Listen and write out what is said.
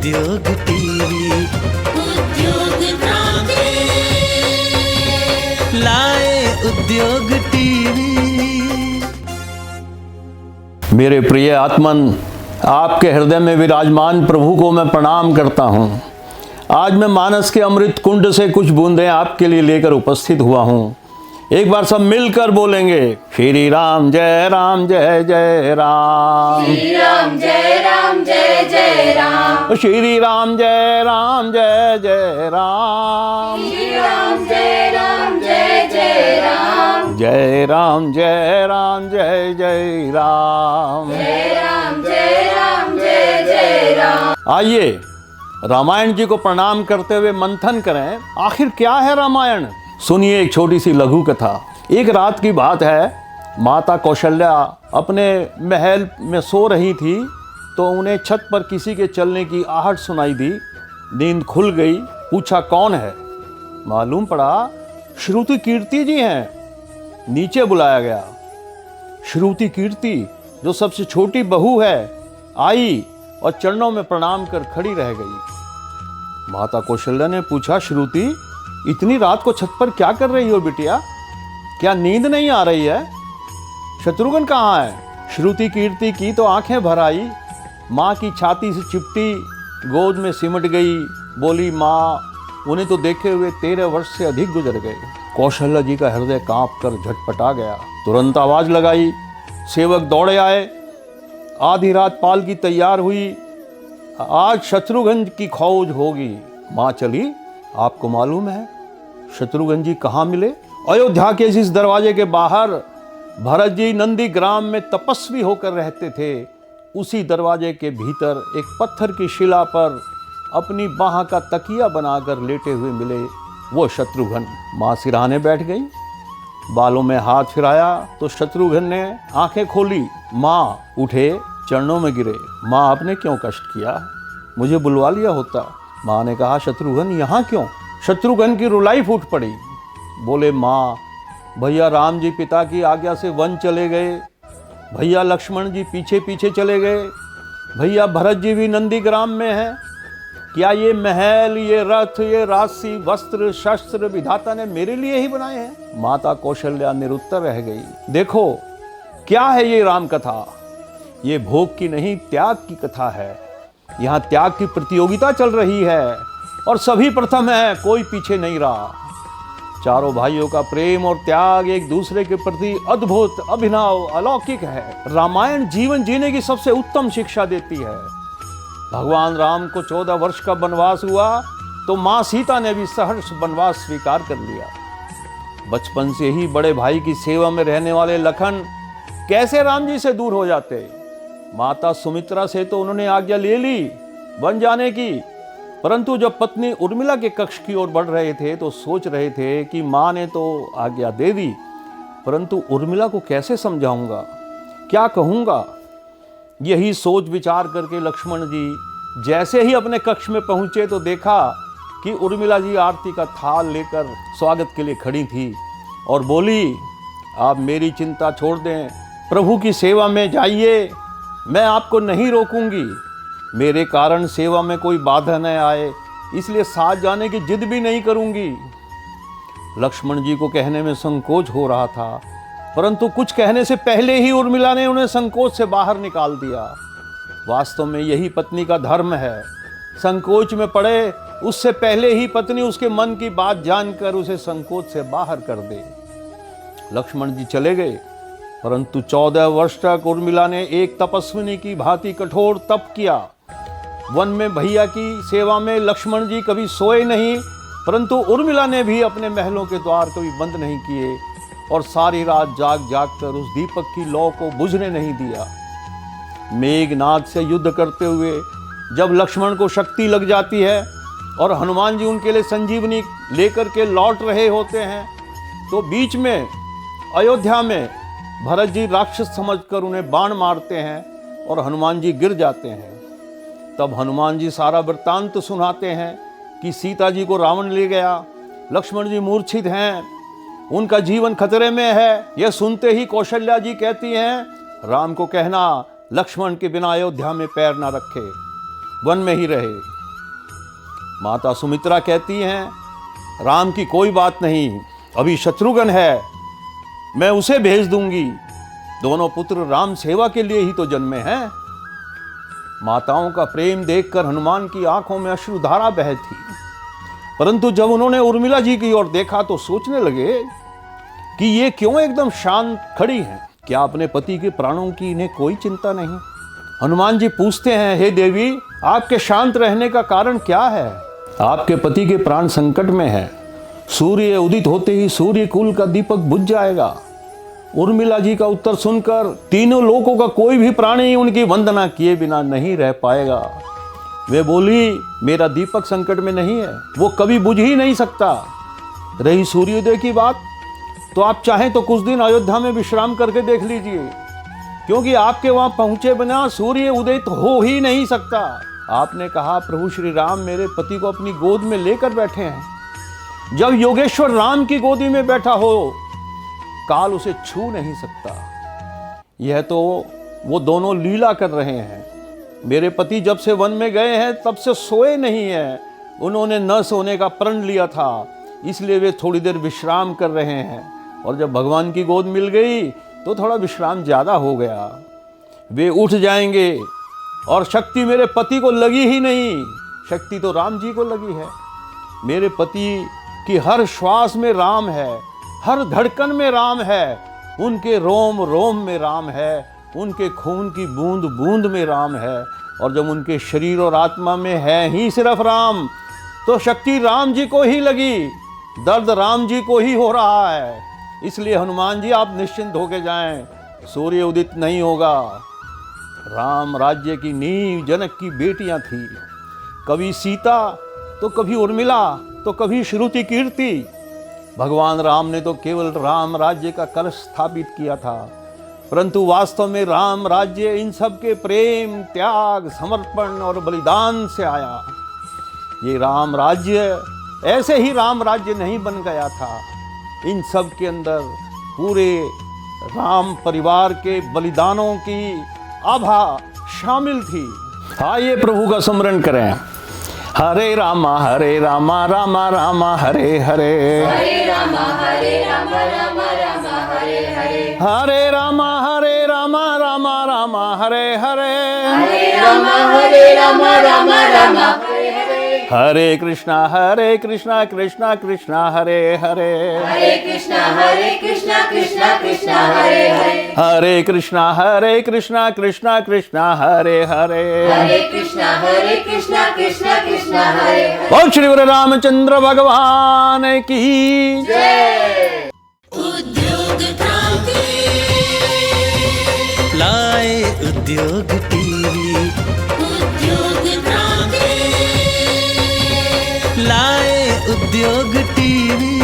उद्योग टीवी, उद्योग क्रांति लाए उद्योग टीवी। मेरे प्रिय आत्मन, आपके हृदय में विराजमान प्रभु को मैं प्रणाम करता हूँ। आज मैं मानस के अमृत कुंड से कुछ बूंदें आपके लिए लेकर उपस्थित हुआ हूँ। एक बार सब मिलकर बोलेंगे, श्री राम जय राम जय जय राम, श्री राम जय राम जय जय राम, श्री राम जय राम जय जय राम, श्री राम जय राम जय जय राम, जय राम जय राम जय जय राम, जय राम जय राम जय जय राम। आइए रामायण जी को प्रणाम करते हुए मंथन करें, आखिर क्या है रामायण। सुनिए एक छोटी सी लघु कथा। एक रात की बात है, माता कौशल्या अपने महल में सो रही थी तो उन्हें छत पर किसी के चलने की आहट सुनाई दी। नींद खुल गई, पूछा कौन है। मालूम पड़ा श्रुति कीर्ति जी हैं। नीचे बुलाया गया। श्रुति कीर्ति जो सबसे छोटी बहू है आई और चरणों में प्रणाम कर खड़ी रह गई। माता कौशल्या ने पूछा, श्रुति इतनी रात को छत पर क्या कर रही हो बिटिया, क्या नींद नहीं आ रही है? शत्रुघ्न कहाँ है? श्रुति कीर्ति की तो आंखें भर आई, माँ की छाती से चिपटी, गोद में सिमट गई। बोली, माँ उन्हें तो देखे हुए 13 वर्ष से अधिक गुजर गए। कौशल्या जी का हृदय कांप कर झटपटा गया। तुरंत आवाज लगाई, सेवक दौड़े आए। आधी रात पाल की तैयार हुई, आज शत्रुघ्न की खोज होगी। माँ चली। आपको मालूम है शत्रुघ्न जी कहाँ मिले? अयोध्या के इस दरवाजे के बाहर भरत जी नंदी ग्राम में तपस्वी होकर रहते थे। उसी दरवाजे के भीतर एक पत्थर की शिला पर अपनी बाह का तकिया बनाकर लेटे हुए मिले वो शत्रुघ्न। माँ सिरहाने बैठ गई, बालों में हाथ फिराया तो शत्रुघ्न ने आंखें खोली। माँ उठे, चरणों में गिरे। माँ आपने क्यों कष्ट किया, मुझे बुलवा लिया होता। माँ ने कहा, शत्रुघ्न यहाँ क्यों? शत्रुघ्न की रुलाई फूट पड़ी। बोले, माँ भैया राम जी पिता की आज्ञा से वन चले गए, भैया लक्ष्मण जी पीछे पीछे चले गए, भैया भरत जी भी नंदीग्राम में हैं। क्या ये महल, ये रथ, ये राशि, वस्त्र, शस्त्र विधाता ने मेरे लिए ही बनाए हैं? माता कौशल्या निरुत्तर रह गई। देखो क्या है ये राम कथा, ये भोग की नहीं त्याग की कथा है। यहाँ त्याग की प्रतियोगिता चल रही है और सभी प्रथम है, कोई पीछे नहीं रहा। चारों भाइयों का प्रेम और त्याग एक दूसरे के प्रति अद्भुत, अभिनव, अलौकिक है। रामायण जीवन जीने की सबसे उत्तम शिक्षा देती है। भगवान राम को 14 वर्ष का वनवास हुआ तो माँ सीता ने भी सहर्ष वनवास स्वीकार कर लिया। बचपन से ही बड़े भाई की सेवा में रहने वाले लखन कैसे राम जी से दूर हो जाते? माता सुमित्रा से तो उन्होंने आज्ञा ले ली वन जाने की, परंतु जब पत्नी उर्मिला के कक्ष की ओर बढ़ रहे थे तो सोच रहे थे कि माँ ने तो आज्ञा दे दी, परंतु उर्मिला को कैसे समझाऊंगा, क्या कहूँगा। यही सोच विचार करके लक्ष्मण जी जैसे ही अपने कक्ष में पहुँचे तो देखा कि उर्मिला जी आरती का थाल लेकर स्वागत के लिए खड़ी थी और बोली, आप मेरी चिंता छोड़ दें, प्रभु की सेवा में जाइए, मैं आपको नहीं रोकूंगी। मेरे कारण सेवा में कोई बाधा न आए, इसलिए साथ जाने की जिद भी नहीं करूंगी। लक्ष्मण जी को कहने में संकोच हो रहा था, परंतु कुछ कहने से पहले ही उर्मिला ने उन्हें संकोच से बाहर निकाल दिया। वास्तव में यही पत्नी का धर्म है, संकोच में पड़े उससे पहले ही पत्नी उसके मन की बात जानकर उसे संकोच से बाहर कर दे। लक्ष्मण जी चले गए, परंतु 14 वर्ष तक उर्मिला ने एक तपस्विनी की भांति कठोर तप किया। वन में भैया की सेवा में लक्ष्मण जी कभी सोए नहीं, परंतु उर्मिला ने भी अपने महलों के द्वार कभी बंद नहीं किए और सारी रात जाग जाग कर उस दीपक की लौ को बुझने नहीं दिया। मेघनाद से युद्ध करते हुए जब लक्ष्मण को शक्ति लग जाती है और हनुमान जी उनके लिए संजीवनी लेकर के लौट रहे होते हैं तो बीच में अयोध्या में भरत जी राक्षस समझकर उन्हें बाण मारते हैं और हनुमान जी गिर जाते हैं। तब हनुमान जी सारा वृत्तांत सुनाते हैं कि सीता जी को रावण ले गया, लक्ष्मण जी मूर्छित हैं, उनका जीवन खतरे में है। यह सुनते ही कौशल्या जी कहती हैं, राम को कहना लक्ष्मण के बिना अयोध्या में पैर ना रखे। वन में ही रहे। माता सुमित्रा कहती हैं, राम की कोई बात नहीं, अभी शत्रुघ्न है, मैं उसे भेज दूंगी। दोनों पुत्र राम सेवा के लिए ही तो जन्मे हैं। माताओं का प्रेम देखकर हनुमान की आंखों में अश्रुधारा बह थी, परंतु जब उन्होंने उर्मिला जी की ओर देखा तो सोचने लगे कि ये क्यों एकदम शांत खड़ी हैं। क्या अपने पति के प्राणों की इन्हें कोई चिंता नहीं? हनुमान जी पूछते हैं, हे देवी, आपके शांत रहने का कारण क्या है? आपके पति के प्राण संकट में है। सूर्य उदित होते ही सूर्य कुल का दीपक बुझ जाएगा। उर्मिला जी का उत्तर सुनकर तीनों लोकों का कोई भी प्राणी उनकी वंदना किए बिना नहीं रह पाएगा। वे बोली, मेरा दीपक संकट में नहीं है, वो कभी बुझ ही नहीं सकता। रही सूर्योदय की बात, तो आप चाहें तो कुछ दिन अयोध्या में विश्राम करके देख लीजिए, क्योंकि आपके वहां पहुंचे बिना सूर्य उदय तो हो ही नहीं सकता। आपने कहा, प्रभु श्री राम मेरे पति को अपनी गोद में लेकर बैठे हैं। जब योगेश्वर राम की गोदी में बैठा हो, काल उसे छू नहीं सकता। यह तो वो दोनों लीला कर रहे हैं। मेरे पति जब से वन में गए हैं तब से सोए नहीं हैं। उन्होंने न सोने का प्रण लिया था, इसलिए वे थोड़ी देर विश्राम कर रहे हैं, और जब भगवान की गोद मिल गई तो थोड़ा विश्राम ज़्यादा हो गया। वे उठ जाएंगे, और शक्ति मेरे पति को लगी ही नहीं, शक्ति तो राम जी को लगी है। मेरे पति की हर श्वास में राम है, हर धड़कन में राम है, उनके रोम रोम में राम है, उनके खून की बूंद बूंद में राम है, और जब उनके शरीर और आत्मा में है ही सिर्फ राम, तो शक्ति राम जी को ही लगी, दर्द राम जी को ही हो रहा है। इसलिए हनुमान जी आप निश्चिंत होके जाएं, सूर्य उदित नहीं होगा। राम राज्य की नींव जनक की बेटियां थी, कभी सीता तो कभी उर्मिला तो कभी श्रुति कीर्ति। भगवान राम ने तो केवल राम राज्य का कलश स्थापित किया था, परंतु वास्तव में राम राज्य इन सब के प्रेम, त्याग, समर्पण और बलिदान से आया। ये राम राज्य ऐसे ही राम राज्य नहीं बन गया था, इन सब के अंदर पूरे राम परिवार के बलिदानों की आभा शामिल थी। आइए प्रभु का स्मरण करें। हरे रामा रामा रामा हरे हरे, हरे रामा रामा रामा हरे हरे, हरे रामा रामा रामा हरे हरे, हरे रामा रामा रामा हरे हरे, हरे कृष्णा कृष्णा कृष्णा हरे हरे, हरे कृष्णा कृष्णा कृष्णा हरे हरे, हरे कृष्णा कृष्णा कृष्णा हरे हरे, हरे कृष्णा कृष्णा कृष्णा हरे हरे। बोल श्री गुरु रामचंद्र भगवान की जय। उद्योग क्रांति लाए उद्योग टीवी, उद्योग क्रांति लाए उद्योग टीवी।